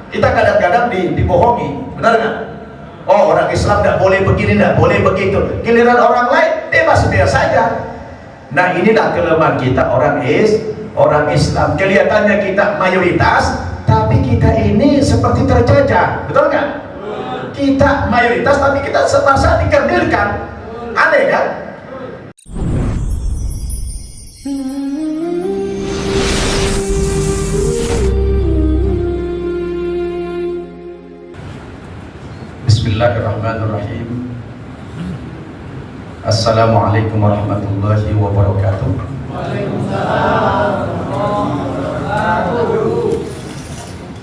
Kita kadang-kadang dibohongi, benar nggak? Oh, orang Islam nggak boleh begini, nggak boleh begitu. Giliran orang lain bebas-bebas saja. Nah, inilah kelemahan kita orang Islam. Kelihatannya kita mayoritas, tapi kita ini seperti terjajah, betul nggak? Kita mayoritas, tapi kita semasa dikerdilkan. Aneh kan? Bismillahirrahmanirrahim. Assalamualaikum warahmatullahi wabarakatuh. Waalaikumsalam warahmatullahi wabarakatuh.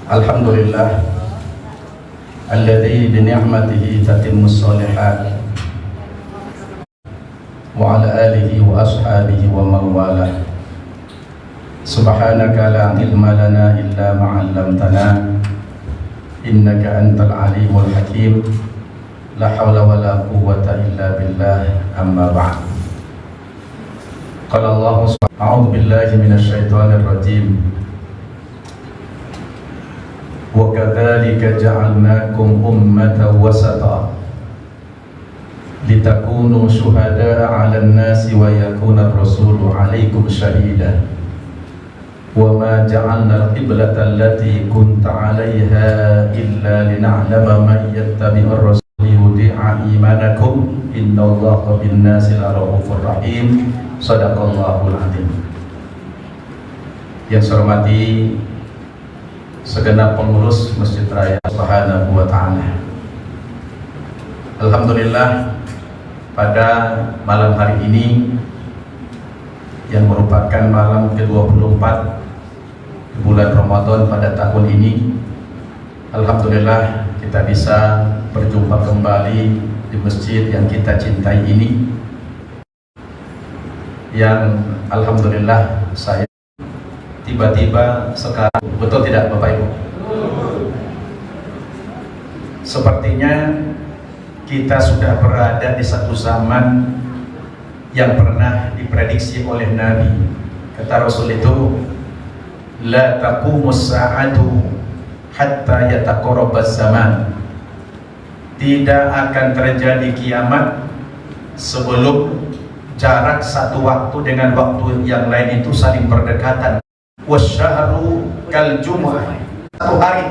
Alhamdulillah alladzi bi ni'matihi tatimmus shalihat wa ala alihi wa ashabihi wa man walah. Subhanaka la ilma lana illa ma 'allamtana innaka antal alimul hakim. La hawla wa la quwwata illa billah. Amma ba'd. Qala Allah subhanahu a'udzu billahi minasy syaithanir rajim. Wa kadzalika ja'alnakum ummatan wasata litakunu syuhada'a 'alan nasi wa yakuna ar-rasulu 'alaikum shahida. Wa ma ja'alna al-qiblata allati kunta 'alaiha illa lina'lama man yattabi'ur rasul yudi'a imanakum innallaha bin-nasi laraufur rahim. Shadaqallahul azim. Yang saya hormati segenap pengurus Masjid Raya Subhanahu wa ta'ala. Alhamdulillah, pada malam hari ini yang merupakan malam ke-24 bulan Ramadan pada tahun ini, alhamdulillah kita bisa berjumpa kembali di masjid yang kita cintai ini, yang alhamdulillah saya tiba-tiba sekarang, betul tidak Bapak Ibu? Sepertinya kita sudah berada di satu zaman yang pernah diprediksi oleh Nabi. Kata Rasul itu, la taqumus sa'atu hatta yataqarrabaz zaman. Tidak akan terjadi kiamat sebelum jarak satu waktu dengan waktu yang lain itu saling berdekatan. Wasyahru kal jumu'ah, satu hari,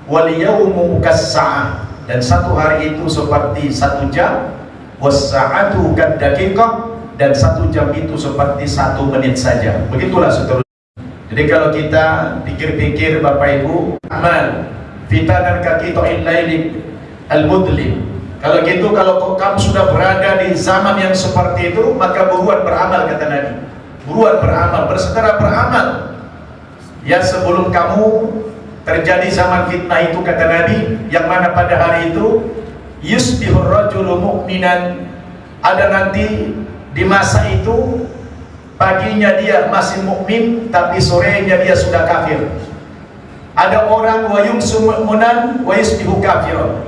wal yawmu kas-sa'ah, dan satu hari itu seperti satu jam, was-sa'atu kad-daqiqah, dan satu jam itu seperti 1 menit saja. Begitulah seterusnya. Jadi kalau kita pikir-pikir Bapak Ibu, amal fitanan qita'il laili al-mudlim. Kalau gitu, kalau kamu sudah berada di zaman yang seperti itu, maka buruan beramal, kata Nabi. Buruan beramal, bersegera beramal. Ya, sebelum kamu terjadi zaman fitnah itu, kata Nabi, yang mana pada hari itu yusbihur rajulu mu'minan, ada nanti di masa itu paginya dia masih mukmin, tapi sorenya dia sudah kafir. Ada orang wa yumsu mu'minan wa yusbihu kafiran.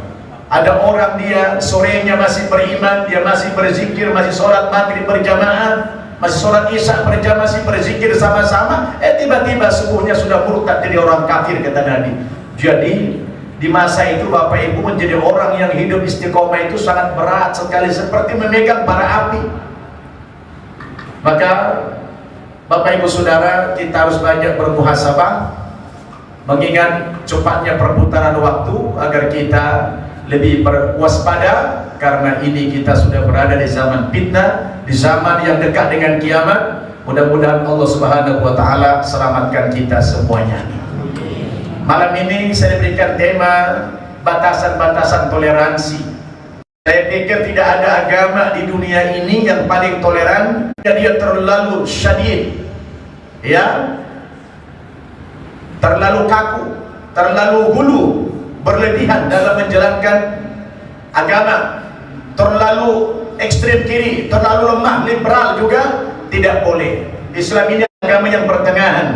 Ada orang dia sorenya masih beriman, dia masih berzikir, masih sholat maghrib berjamaah, masih sholat isya berjamaah, masih berzikir sama-sama, tiba-tiba subuhnya sudah murtad jadi orang kafir, kata Nabi. Jadi di masa itu Bapak Ibu menjadi orang yang hidup istiqomah itu sangat berat sekali, seperti memegang bara api. Maka Bapak Ibu Saudara, kita harus banyak bermuhasabah, mengingat cepatnya perputaran waktu, agar kita lebih berwaspada, karena ini kita sudah berada di zaman fitnah, di zaman yang dekat dengan kiamat. Mudah-mudahan Allah Subhanahu wa ta'ala selamatkan kita semuanya. Malam ini saya berikan tema batasan-batasan toleransi. Saya pikir tidak ada agama di dunia ini yang paling toleran, dan dia terlalu syadid, ya, terlalu kaku, terlalu hulu, berlebihan dalam menjalankan agama, terlalu ekstrem kiri, terlalu lemah, liberal juga tidak boleh. Islam ini agama yang pertengahan.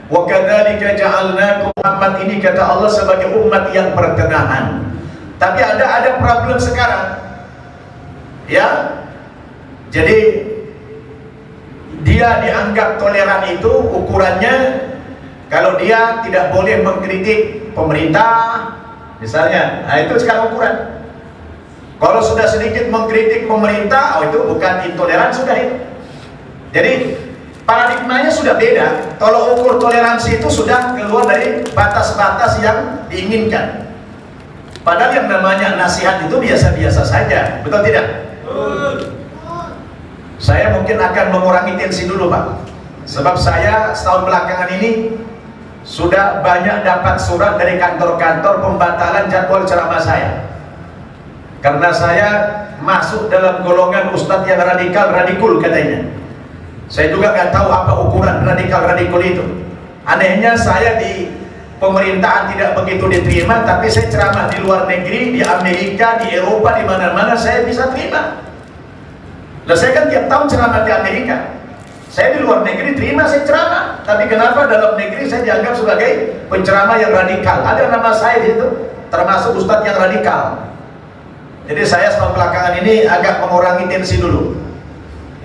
Wa kadzalika ja'alnakum, umat ini kata Allah sebagai umat yang pertengahan. Tapi ada problem sekarang, ya. Jadi dia dianggap toleran itu ukurannya, kalau dia tidak boleh mengkritik pemerintah misalnya, nah itu sekarang ukuran. Kalau sudah sedikit mengkritik pemerintah, oh itu bukan intoleran sudah itu. Jadi paradigmanya sudah beda. Kalau ukur toleransi itu sudah keluar dari batas-batas yang diinginkan. Padahal yang namanya nasihat itu biasa-biasa saja, betul tidak? Saya mungkin akan mengurangi tensi dulu Pak, sebab saya setahun belakangan ini sudah banyak dapat surat dari kantor-kantor pembatalan jadwal ceramah saya, karena saya masuk dalam golongan ustadz yang radikul katanya. Saya juga nggak tahu apa ukuran radikul itu. Anehnya saya di pemerintahan tidak begitu diterima, tapi saya ceramah di luar negeri, di Amerika, di Eropa, di mana-mana saya bisa terima. Nah, saya kan tiap tahun ceramah di Amerika. Saya di luar negeri terima saya ceramah, tapi kenapa dalam negeri saya dianggap sebagai penceramah yang radikal? Ada nama saya di situ, termasuk ustadz yang radikal. Jadi saya setahun belakangan ini agak mengurangi tensi dulu.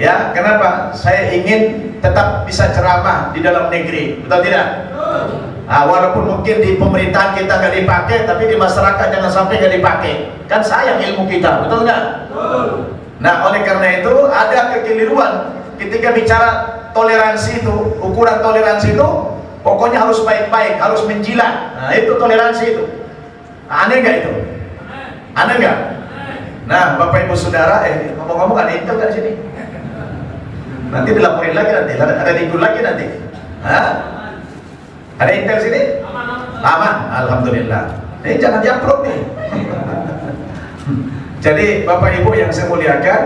Ya, kenapa? Saya ingin tetap bisa ceramah di dalam negeri, betul tidak? Nah, walaupun mungkin di pemerintahan kita nggak dipakai, tapi di masyarakat jangan sampai nggak dipakai. Kan sayang ilmu kita, betul nggak? Nah, oleh karena itu ada kekeliruan ketika bicara toleransi itu, ukuran toleransi itu pokoknya harus baik-baik, harus menjilat. Nah, itu toleransi itu. Aneh nggak itu? Aneh nggak? Nah, Bapak Ibu Saudara, ngomong-ngomong ada intel kan sini? Nanti dilaporin lagi nanti, ada dikul lagi nanti. Hah? Ada intel sini? Aman, alhamdulillah. Ini jangan diupload nih. Jadi Bapak Ibu yang saya muliakan,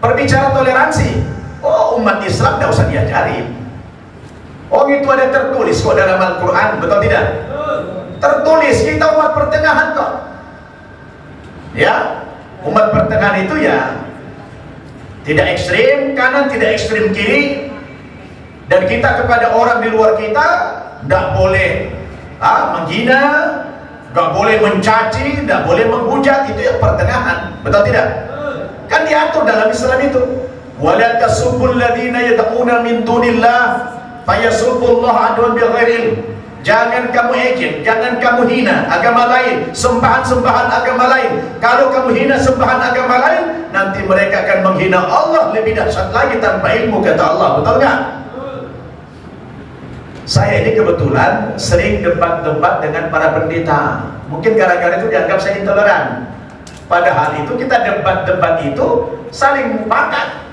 berbicara toleransi, oh umat Islam tidak usah diajarin. Oh itu ada tertulis kok dalam Al-Quran, betul tidak? Tertulis, kita umat pertengahan kok. Ya, umat pertengahan itu ya tidak ekstrim kanan, tidak ekstrim kiri. Dan kita kepada orang di luar kita tidak boleh menghina, nggak boleh mencaci, nggak boleh menghujat. Itu yang pertengahan, betul tidak? Kan diatur dalam Islam itu. Wala tasubbul ladzina yad'una min dunillah fayasubbullaha adwan bighairi ilm. Jangan kamu ejek, jangan kamu hina agama lain, sembahan-sembahan agama lain. Kalau kamu hina sembahan agama lain, nanti mereka akan menghina Allah lebih dahsyat lagi tanpa ilmu, kata Allah. Betul nggak? Saya ini kebetulan sering debat-debat dengan para pendeta. Mungkin gara-gara itu dianggap saya intoleran. Padahal itu kita debat-debat itu saling mufakat.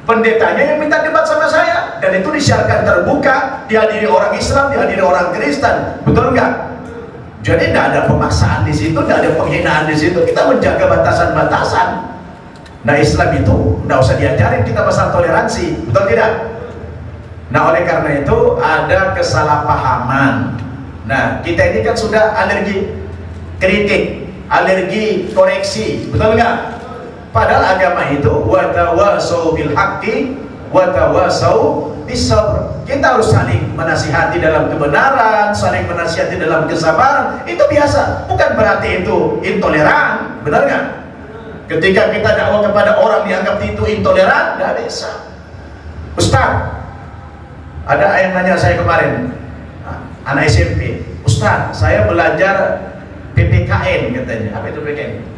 Pendetanya yang minta debat sama saya, dan itu disiarkan terbuka, dihadiri orang Islam, dihadiri orang Kristen, betul enggak? Jadi tidak ada pemaksaan di situ, tidak ada penghinaan di situ. Kita menjaga batasan-batasan. Nah, Islam itu tidak usah diajarin kita masalah toleransi, betul tidak? Nah, oleh karena itu ada kesalahpahaman. Nah, kita ini kan sudah alergi kritik, alergi koreksi, betul enggak? Padahal agama itu watawasau bil haqqi watawasau bis sabr. Kita harus saling menasihati dalam kebenaran, saling menasihati dalam kesabaran. Itu biasa, bukan berarti itu intoleran, benar nggak? Ketika kita dakwah kepada orang dianggap itu intoleran, nggak bisa. Ustaz, ada yang nanya saya kemarin, anak SMP, Ustaz, saya belajar PPKN katanya. Apa itu PPKN?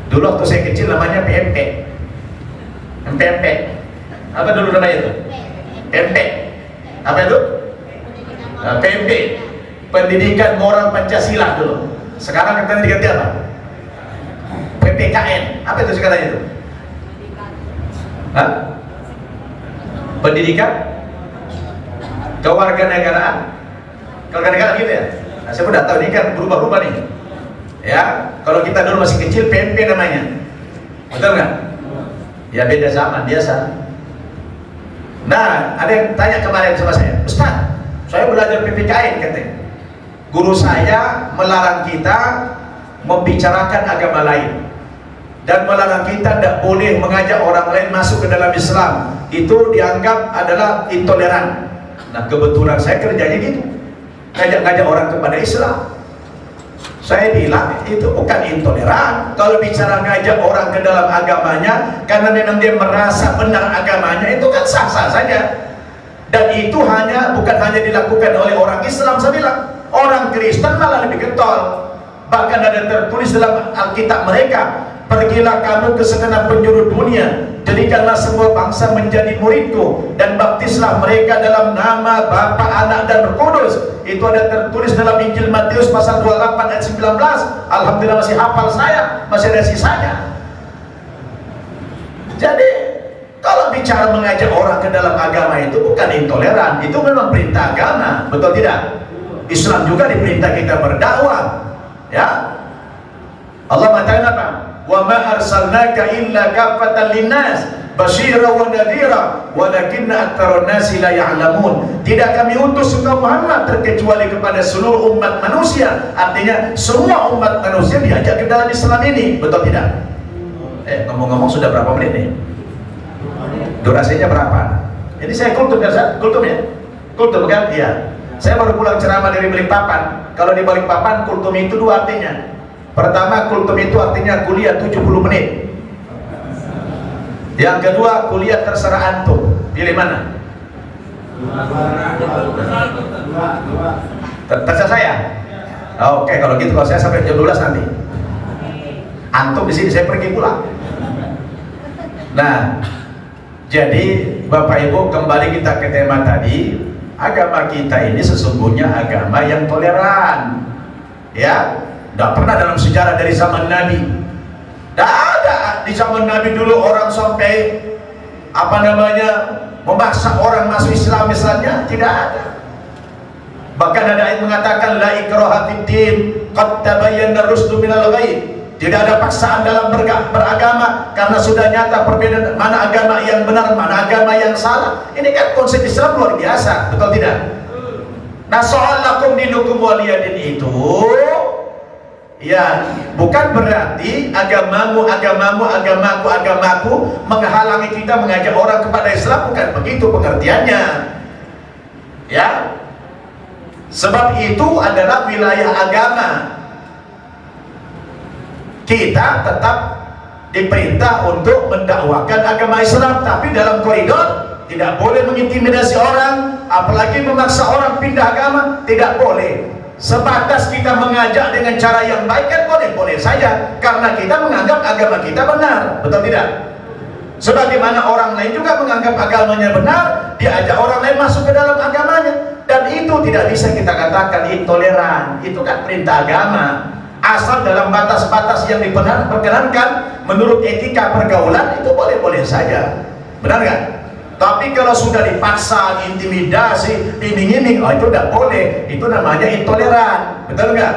Dulu waktu saya kecil namanya PMP. MPMP. Apa dulu namanya itu? PMP. Apa itu? PMP. Pendidikan Moral Pancasila dulu. Sekarang kita diganti apa? PPKN. Apa itu sekarang itu? Hah? Pendidikan Kewarganegaraan. Kewarganegaraan gitu ya? Nah, saya udah tahu ini kan berubah-ubah nih. Ya, kalau kita dulu masih kecil PMP namanya, betul nggak? Ya beda zaman biasa. Nah, ada yang tanya kemarin sama saya, Ustaz, saya belajar PPKN katanya. Guru saya melarang kita membicarakan agama lain dan melarang kita tidak boleh mengajak orang lain masuk ke dalam Islam. Itu dianggap adalah intoleran. Nah, kebetulan saya kerjanya gitu, ngajak-ngajak orang kepada Islam. Saya bilang itu bukan intoleran. Kalau bicara ngajak orang ke dalam agamanya karena memang dia merasa benar agamanya, itu kan sah-sah saja. Dan itu bukan hanya dilakukan oleh orang Islam. Saya bilang Kristen malah lebih getol. Bahkan ada tertulis dalam Alkitab mereka, pergilah kamu ke segenap penjuru dunia, jadikanlah semua bangsa menjadi muridku, dan baptislah mereka dalam nama Bapa, Anak, dan Roh Kudus. Itu ada tertulis dalam Injil Matius pasal 28 ayat 19. Alhamdulillah masih hafal saya, masih ada sisanya. Jadi kalau bicara mengajak orang ke dalam agama itu bukan intoleran, itu memang perintah agama, betul tidak? Islam juga diperintah kita berdakwah, ya. Allah mengatakan apa? Wa ma arsalnaka illa kaffatan linnas basyira wa nadhira walakinna aktsarun nasi la ya'lamun. Tidak kami utus engkau Muhammad terkecuali kepada seluruh umat manusia. Artinya semua umat manusia diajak ke dalam Islam ini, betul tidak? Ngomong-ngomong sudah berapa menit nih? Durasinya berapa? Ini saya kultum ya, kultum ya? Kultum kan? Iya. Saya baru pulang ceramah dari Balikpapan. Kalau di Balikpapan kultum itu dua artinya. Pertama, kultum itu artinya kuliah 70 menit. Yang kedua, kuliah terserah antum. Pilih mana? Terserah saya. Oke, kalau gitu kalau saya sampai jam 12 nanti. Antum di sini, saya pergi pulang. Nah, jadi Bapak Ibu, kembali kita ke tema tadi. Agama kita ini sesungguhnya agama yang toleran, ya. Tidak pernah dalam sejarah dari zaman Nabi. Tidak ada di zaman Nabi dulu orang sampai memaksa orang masuk Islam misalnya, tidak ada. Bahkan ada ayat mengatakan la ikraha fid din qad tabayyana rusdu minal ghayy. Tidak ada paksaan dalam beragama karena sudah nyata perbedaan mana agama yang benar, mana agama yang salah. Ini kan konsep Islam luar biasa, betul tidak? Nah, soal lakum dinukum waliyadin itu ya bukan berarti agamamu, agamaku menghalangi kita mengajak orang kepada Islam, bukan begitu pengertiannya. Ya. Sebab itu adalah wilayah agama. Kita tetap diperintah untuk mendakwakan agama Islam, tapi dalam koridor tidak boleh mengintimidasi orang, apalagi memaksa orang pindah agama, tidak boleh. Sebatas kita mengajak dengan cara yang baik kan boleh-boleh saja, karena kita menganggap agama kita benar, betul tidak? Sebagaimana orang lain juga menganggap agamanya benar, diajak orang lain masuk ke dalam agamanya, dan itu tidak bisa kita katakan intoleran. Itu kan perintah agama, asal dalam batas-batas yang diperkenankan menurut etika pergaulan, itu boleh-boleh saja, benar nggak? Tapi kalau sudah dipaksa, intimidasi, iming-iming, oh itu tidak boleh, itu namanya intoleran, betul nggak?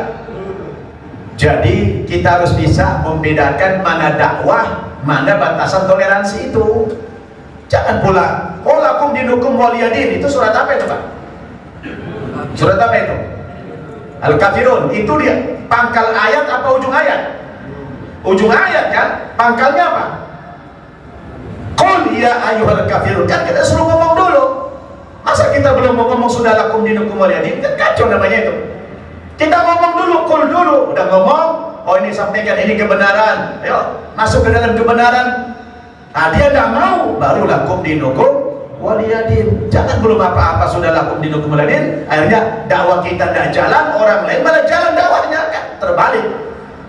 Jadi kita harus bisa membedakan mana dakwah, mana batasan toleransi itu. Jangan pula, oh lakum dinukum waliyadin, itu surat apa itu Pak? Surat apa itu? Al-Kafirun, itu dia pangkal ayat apa ujung ayat? Ujung ayat kan? Pangkalnya apa? Qul ya ayyuhal kafirun. Kan kita suruh ngomong dulu. Masa kita belum mau ngomong sudah lakum dinukum waliyadin? Kan kacau namanya itu. Kita ngomong dulu, qul dulu. Udah ngomong, oh ini sampaikan, ini kebenaran. Ayo, masuk ke dalam kebenaran. Nah, dia tidak mau, baru lakum dinukum waliyadin. Jangan belum apa-apa sudah lakum dinukum waliyadin, akhirnya dakwah kita tidak jalan, orang lain malah jalan dakwahnya, kan terbalik.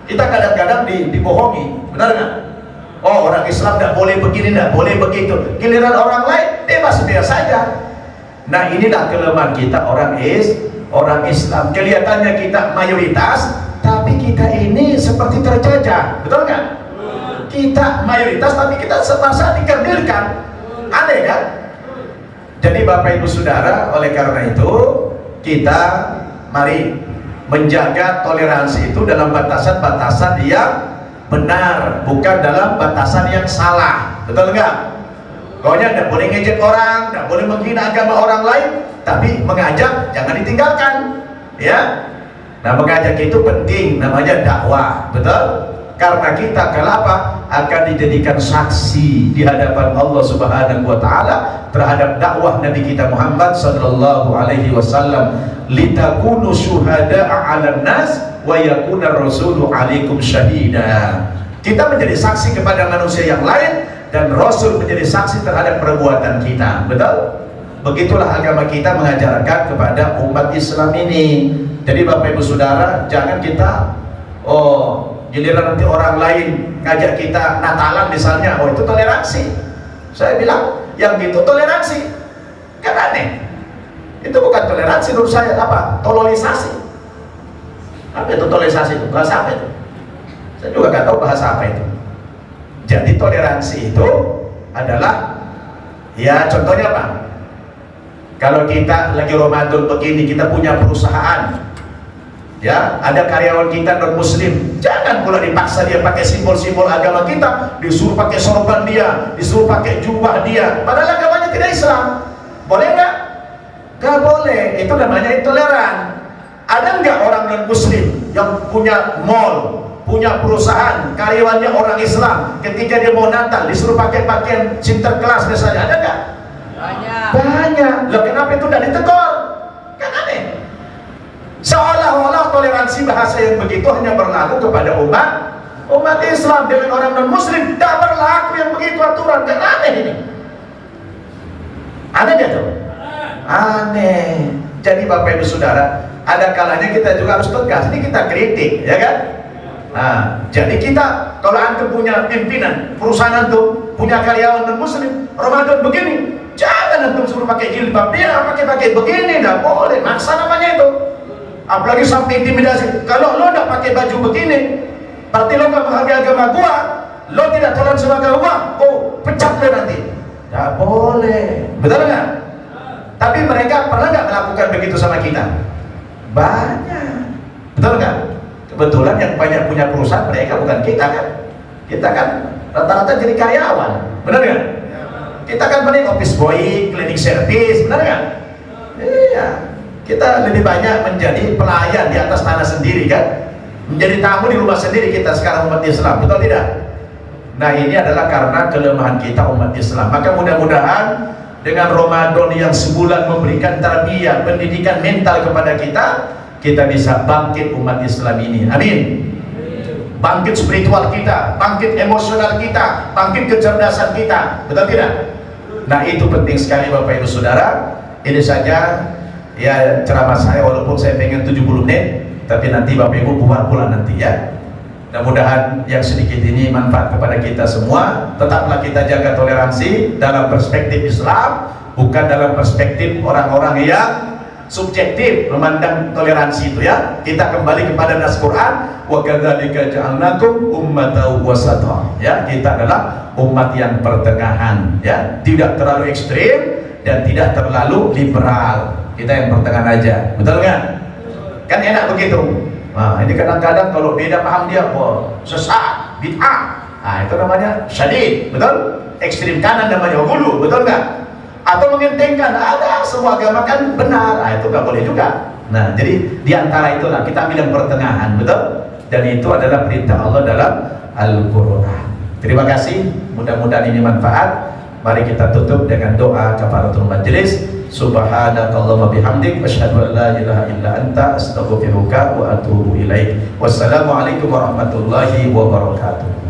Kita kadang-kadang dibohongi, benar nggak? Oh, orang Islam tidak boleh begini, tidak boleh begitu. Giliran orang lain bebas-bebas saja. Nah, inilah kelemahan kita orang Islam. Kelihatannya kita mayoritas, tapi kita ini seperti terjajah, betul nggak? Kita mayoritas, tapi kita semasa dikerdilkan. Aneh kan? Jadi Bapak Ibu Saudara, oleh karena itu kita mari menjaga toleransi itu dalam batasan-batasan yang benar, bukan dalam batasan yang salah, betul enggak? Pokoknya tidak boleh ngejek orang, tidak boleh menghina agama orang lain, tapi mengajak jangan ditinggalkan, ya. Nah, mengajak itu penting, namanya dakwah, betul? Karena kita kenapa akan dijadikan saksi di hadapan Allah Subhanahu wa taala terhadap dakwah Nabi kita Muhammad sallallahu alaihi wasallam, litakunu syuhada'a 'alan nas wa yakuna rasulu 'alaikum syahida. Kita menjadi saksi kepada manusia yang lain dan Rasul menjadi saksi terhadap perbuatan kita, betul? Begitulah agama kita mengajarkan kepada umat Islam ini. Jadi Bapak Ibu Saudara, jangan kita giliran nanti orang lain ngajak kita Natalan misalnya, itu toleransi. Saya bilang yang gitu toleransi, kan aneh. Itu bukan toleransi menurut saya, apa? Tololisasi. Apa itu tolerisasi itu? Bahasa apa itu? Saya juga nggak tahu bahasa apa itu. Jadi toleransi itu adalah, ya contohnya apa? Kalau kita lagi Ramadan begini, kita punya perusahaan, ya ada karyawan kita non muslim, jangan pula dipaksa dia pakai simbol-simbol agama kita, disuruh pakai sorban dia, disuruh pakai jubah dia, padahal agamanya tidak Islam. Boleh nggak? Nggak boleh. Itu namanya intoleran. Ada nggak orang non muslim yang punya mall, punya perusahaan, karyawannya orang Islam, ketika dia mau Natal disuruh pakai pakaian Sinterklas misalnya, ada nggak? Banyak. Loh, kenapa itu tidak ditegur? Kan aneh. Seolah-olah toleransi bahasa yang begitu hanya berlaku kepada umat Islam, dengan orang non muslim tidak berlaku yang begitu aturan. Kan aneh ini. Aneh dia tuh. Aneh. Jadi Bapak Ibu Saudara, ada kalanya kita juga harus tegas. Ini kita kritik, ya kan? Nah, jadi kita kalau antum punya pimpinan perusahaan, antum punya karyawan non muslim, Ramadan begini, jangan antum suruh pakai jilbab, dia pakai begini, tidak boleh, maksa namanya itu. Apalagi sampai intimidasi. Kalau lo tidak pakai baju begini, berarti lo nggak menghargai agama gua, lo tidak toleran sama agama gua, pecat lo nanti. Tidak boleh, betul nggak? Tapi mereka pernah nggak melakukan begitu sama kita? Banyak, betul nggak? Kebetulan yang banyak punya perusahaan mereka, bukan kita kan? Kita kan rata-rata jadi karyawan, benar nggak? Kita kan paling office boy, cleaning service, benar nggak? Iya, kita lebih banyak menjadi pelayan di atas tanah sendiri kan? Menjadi tamu di rumah sendiri kita sekarang umat Islam, betul tidak? Nah, ini adalah karena kelemahan kita umat Islam. Maka mudah-mudahan dengan Ramadan yang sebulan memberikan tarbiyah, pendidikan mental kepada kita, kita bisa bangkit umat Islam ini. Amin. Bangkit spiritual kita, bangkit emosional kita, bangkit kecerdasan kita, betul tidak? Nah, itu penting sekali Bapak Ibu Saudara. Ini saja ya ceramah saya, walaupun saya pengen 70 menit, tapi nanti Bapak Ibu buat pula nanti ya. Mudah-mudahan yang sedikit ini manfaat kepada kita semua. Tetaplah kita jaga toleransi dalam perspektif Islam, bukan dalam perspektif orang-orang yang subjektif memandang toleransi itu ya. Kita kembali kepada nas Quran, wa kadzalika ja'alnakum ummatan wasata. Ya, kita adalah umat yang pertengahan ya, tidak terlalu ekstrim dan tidak terlalu liberal. Kita yang pertengahan aja. Betul nggak? Kan enak begitu. Nah, ini kadang-kadang kalau beda paham dia, sesat, bid'ah. Nah, itu namanya syadid, betul? Ekstrim kanan namanya hulu, betul nggak? Atau mengentengkan, ada semua agama kan benar, itu nggak boleh juga. Nah, jadi diantara itulah kita ambil yang pertengahan, betul? Dan itu adalah perintah Allah dalam Al-Quran. Terima kasih, mudah-mudahan ini manfaat. Mari kita tutup dengan doa kafaratul majelis. Subhanakallahumma bihamdik, asyhadu an la ilaha illa anta, astaghfiruka wa atubu ilaik. Wassalamualaikum warahmatullahi wabarakatuh.